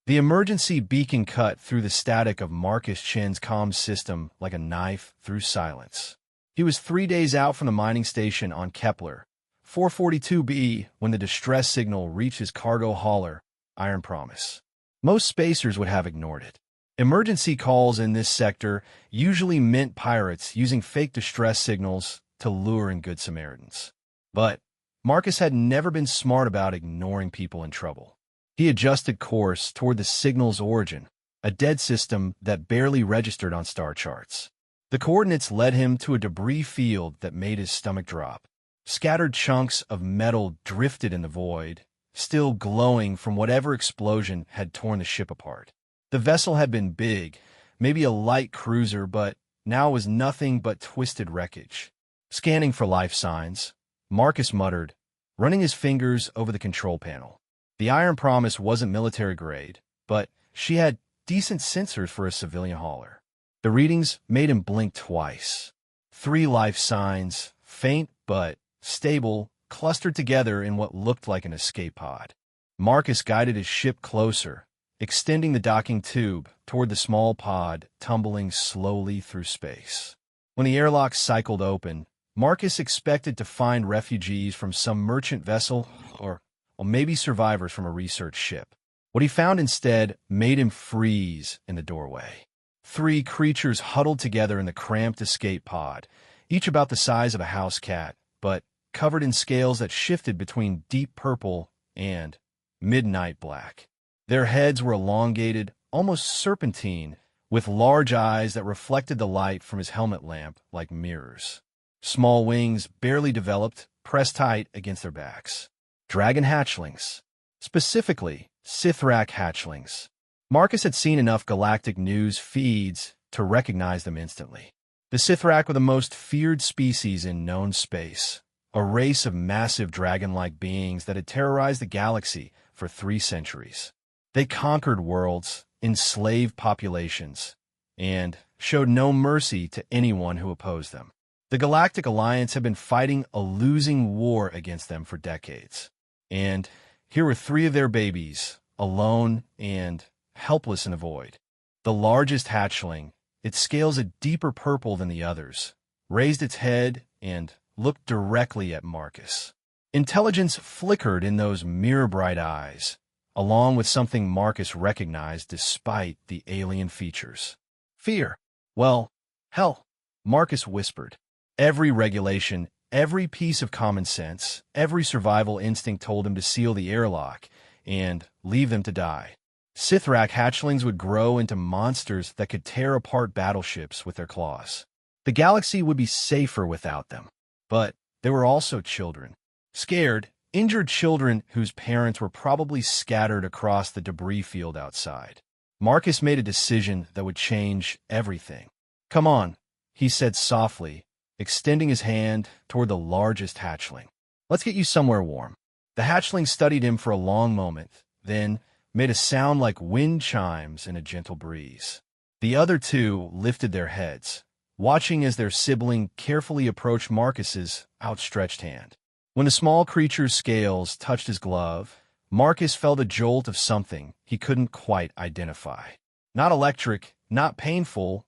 The emergency beacon cut through the static of Marcus Chen's comms system like a knife through silence. He was 3 days out from the mining station on Kepler 442b when the distress signal reached his cargo hauler, Iron Promise. Most spacers would have ignored it. Emergency calls in this sector usually meant pirates using fake distress signals to lure in Good Samaritans. But Marcus had never been smart about ignoring people in trouble. He adjusted course toward the signal's origin, a dead system that barely registered on star charts. The coordinates led him to a debris field that made his stomach drop. Scattered chunks of metal drifted in the void, still glowing from whatever explosion had torn the ship apart. The vessel had been big, maybe a light cruiser, but now was nothing but twisted wreckage. Scanning for life signs, Marcus muttered, running his fingers over the control panel. The Iron Promise wasn't military grade, but she had decent sensors for a civilian hauler. The readings made him blink twice. 3 life signs, faint but stable, clustered together in what looked like an escape pod. Marcus guided his ship closer, extending the docking tube toward the small pod tumbling slowly through space. When the airlock cycled open, Marcus expected to find refugees from some merchant vessel or maybe survivors from a research ship. What he found instead made him freeze in the doorway. 3 creatures huddled together in the cramped escape pod, each about the size of a house cat, but covered in scales that shifted between deep purple and midnight black. Their heads were elongated, almost serpentine, with large eyes that reflected the light from his helmet lamp like mirrors. Small wings, barely developed, pressed tight against their backs. Dragon hatchlings. Specifically, Sithrak hatchlings. Marcus had seen enough galactic news feeds to recognize them instantly. The Sithrak were the most feared species in known space, a race of massive dragon-like beings that had terrorized the galaxy for 3 centuries. They conquered worlds, enslaved populations, and showed no mercy to anyone who opposed them. The Galactic Alliance had been fighting a losing war against them for decades. And here were 3 of their babies, alone and helpless in the void. The largest hatchling, its scales a deeper purple than the others, raised its head and looked directly at Marcus. Intelligence flickered in those mirror-bright eyes, along with something Marcus recognized despite the alien features. Fear. Well, hell, Marcus whispered. Every regulation, every piece of common sense, every survival instinct told him to seal the airlock and leave them to die. Sithrak hatchlings would grow into monsters that could tear apart battleships with their claws. The galaxy would be safer without them. But they were also children. Scared, injured children whose parents were probably scattered across the debris field outside. Marcus made a decision that would change everything. "Come on," he said softly, extending his hand toward the largest hatchling. "Let's get you somewhere warm." The hatchling studied him for a long moment, then made a sound like wind chimes in a gentle breeze. The other 2 lifted their heads, watching as their sibling carefully approached Marcus's outstretched hand. When the small creature's scales touched his glove, Marcus felt a jolt of something he couldn't quite identify. Not electric, not painful,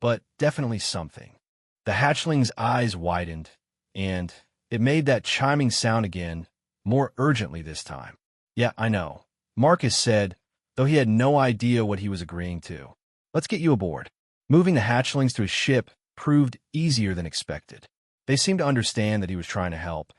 but definitely something. The hatchling's eyes widened, and it made that chiming sound again, more urgently this time. "Yeah, I know," Marcus said, though he had no idea what he was agreeing to. "Let's get you aboard." Moving the hatchlings to his ship proved easier than expected. They seemed to understand that he was trying to help,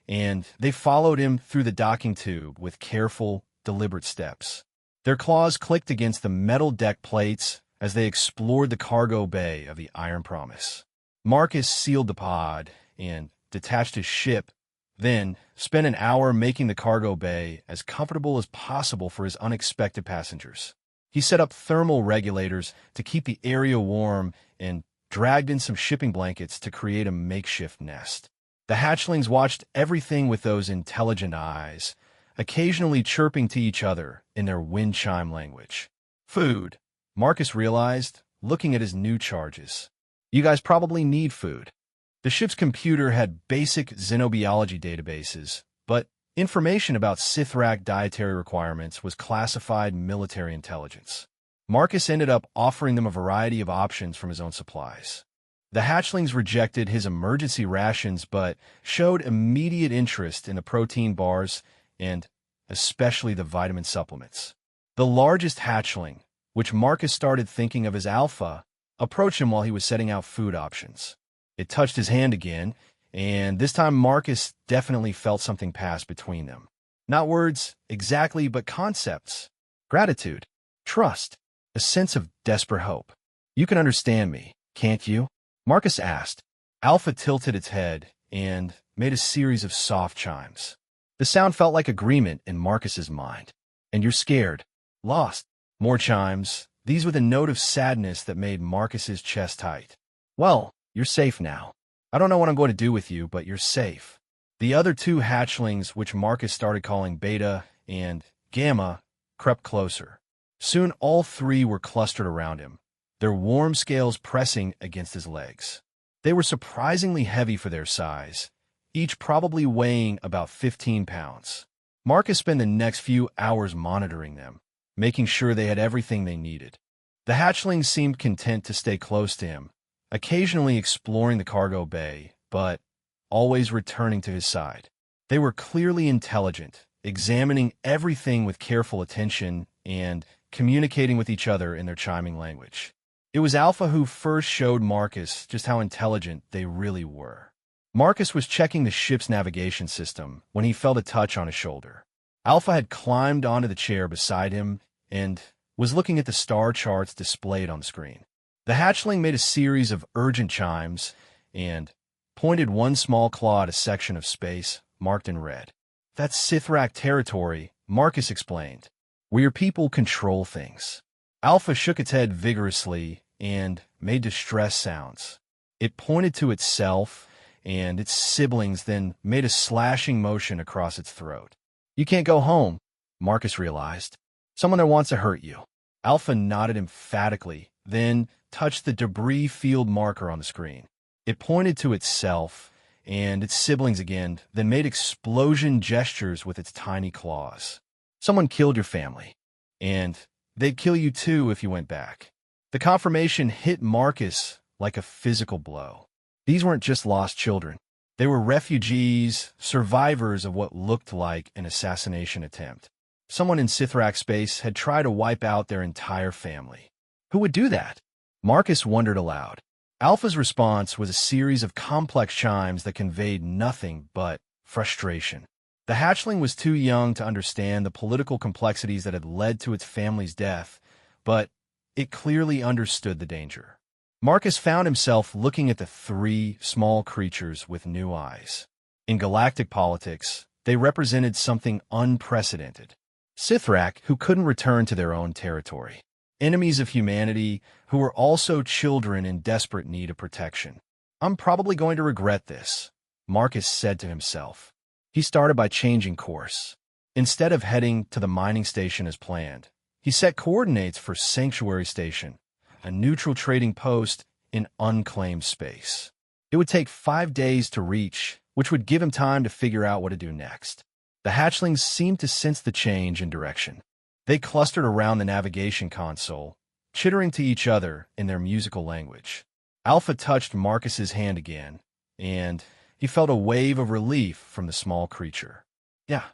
and they followed him through the docking tube with careful, deliberate steps. Their claws clicked against the metal deck plates as they explored the cargo bay of the Iron Promise. Marcus sealed the pod and detached his ship, then spent an hour making the cargo bay as comfortable as possible for his unexpected passengers. He set up thermal regulators to keep the area warm and dragged in some shipping blankets to create a makeshift nest. The hatchlings watched everything with those intelligent eyes, occasionally chirping to each other in their wind chime language. "Food," Marcus realized, looking at his new charges. "You guys probably need food." The ship's computer had basic xenobiology databases, but Information about Sithrak dietary requirements was classified military intelligence. Marcus ended up offering them a variety of options from his own supplies. The hatchlings rejected his emergency rations but showed immediate interest in the protein bars and especially the vitamin supplements. The largest hatchling, which Marcus started thinking of as Alpha, approached him while he was setting out food options. It touched his hand again, and this time Marcus definitely felt something pass between them. Not words exactly, but concepts. Gratitude, trust, a sense of desperate hope. "You can understand me, can't you?" Marcus asked. Alpha tilted its head and made a series of soft chimes. The sound felt like agreement in Marcus's mind. "And you're scared, lost." More chimes, these with a note of sadness that made Marcus's chest tight. "Well, you're safe now. I don't know what I'm going to do with you, but you're safe." The other two hatchlings, which Marcus started calling Beta and Gamma, crept closer. Soon all three were clustered around him, their warm scales pressing against his legs. They were surprisingly heavy for their size, each probably weighing about 15 pounds. Marcus spent the next few hours monitoring them, making sure they had everything they needed. The hatchlings seemed content to stay close to him, occasionally exploring the cargo bay, but always returning to his side. They were clearly intelligent, examining everything with careful attention and communicating with each other in their chiming language. It was Alpha who first showed Marcus just how intelligent they really were. Marcus was checking the ship's navigation system when he felt a touch on his shoulder. Alpha had climbed onto the chair beside him and was looking at the star charts displayed on the screen. The hatchling made a series of urgent chimes and pointed one small claw at a section of space marked in red. "That's Sithrak territory," Marcus explained, "where your people control things." Alpha shook its head vigorously and made distress sounds. It pointed to itself and its siblings, then made a slashing motion across its throat. "You can't go home," Marcus realized. "Someone there wants to hurt you." Alpha nodded emphatically, then touched the debris field marker on the screen. It pointed to itself and its siblings again, then made explosion gestures with its tiny claws. "Someone killed your family, and they'd kill you too if you went back." The confirmation hit Marcus like a physical blow. These weren't just lost children. They were refugees, survivors of what looked like an assassination attempt. Someone in Sithrak space had tried to wipe out their entire family. Who would do that? Marcus wondered aloud. Alpha's response was a series of complex chimes that conveyed nothing but frustration. The hatchling was too young to understand the political complexities that had led to its family's death, but it clearly understood the danger. Marcus found himself looking at the three small creatures with new eyes. In galactic politics, they represented something unprecedented. Sithrak, who couldn't return to their own territory. Enemies of humanity, who were also children in desperate need of protection. "I'm probably going to regret this," Marcus said to himself. He started by changing course. Instead of heading to the mining station as planned, he set coordinates for Sanctuary Station, a neutral trading post in unclaimed space. It would take 5 days to reach, which would give him time to figure out what to do next. The hatchlings seemed to sense the change in direction. They clustered around the navigation console, chittering to each other in their musical language. Alpha touched Marcus's hand again, and he felt a wave of relief from the small creature. "Yeah,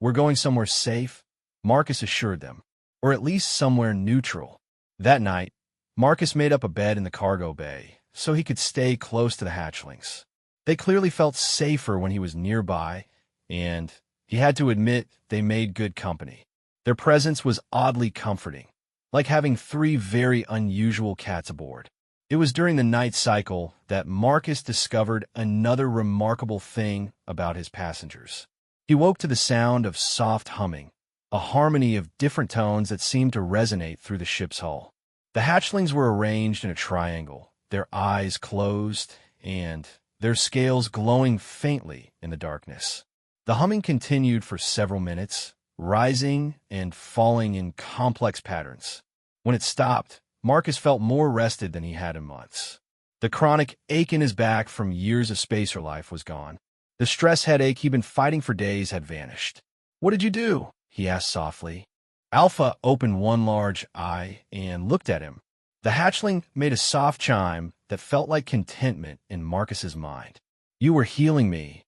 we're going somewhere safe," Marcus assured them, "or at least somewhere neutral." That night, Marcus made up a bed in the cargo bay so he could stay close to the hatchlings. They clearly felt safer when he was nearby, and he had to admit they made good company. Their presence was oddly comforting, like having 3 very unusual cats aboard. It was during the night cycle that Marcus discovered another remarkable thing about his passengers. He woke to the sound of soft humming, a harmony of different tones that seemed to resonate through the ship's hull. The hatchlings were arranged in a triangle, their eyes closed and their scales glowing faintly in the darkness. The humming continued for several minutes, rising and falling in complex patterns. When it stopped, Marcus felt more rested than he had in months. The chronic ache in his back from years of spacer life was gone. The stress headache he'd been fighting for days had vanished. "What did you do?" he asked softly. Alpha opened one large eye and looked at him. The hatchling made a soft chime that felt like contentment in Marcus's mind. "You were healing me."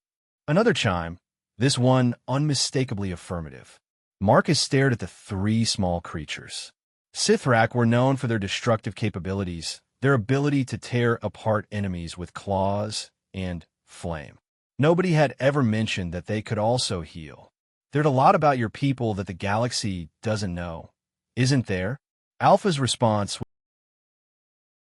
Another chime, this one unmistakably affirmative. Marcus stared at the three small creatures. Sithrak were known for their destructive capabilities, their ability to tear apart enemies with claws and flame. Nobody had ever mentioned that they could also heal. "There's a lot about your people that the galaxy doesn't know, isn't there?" Alpha's response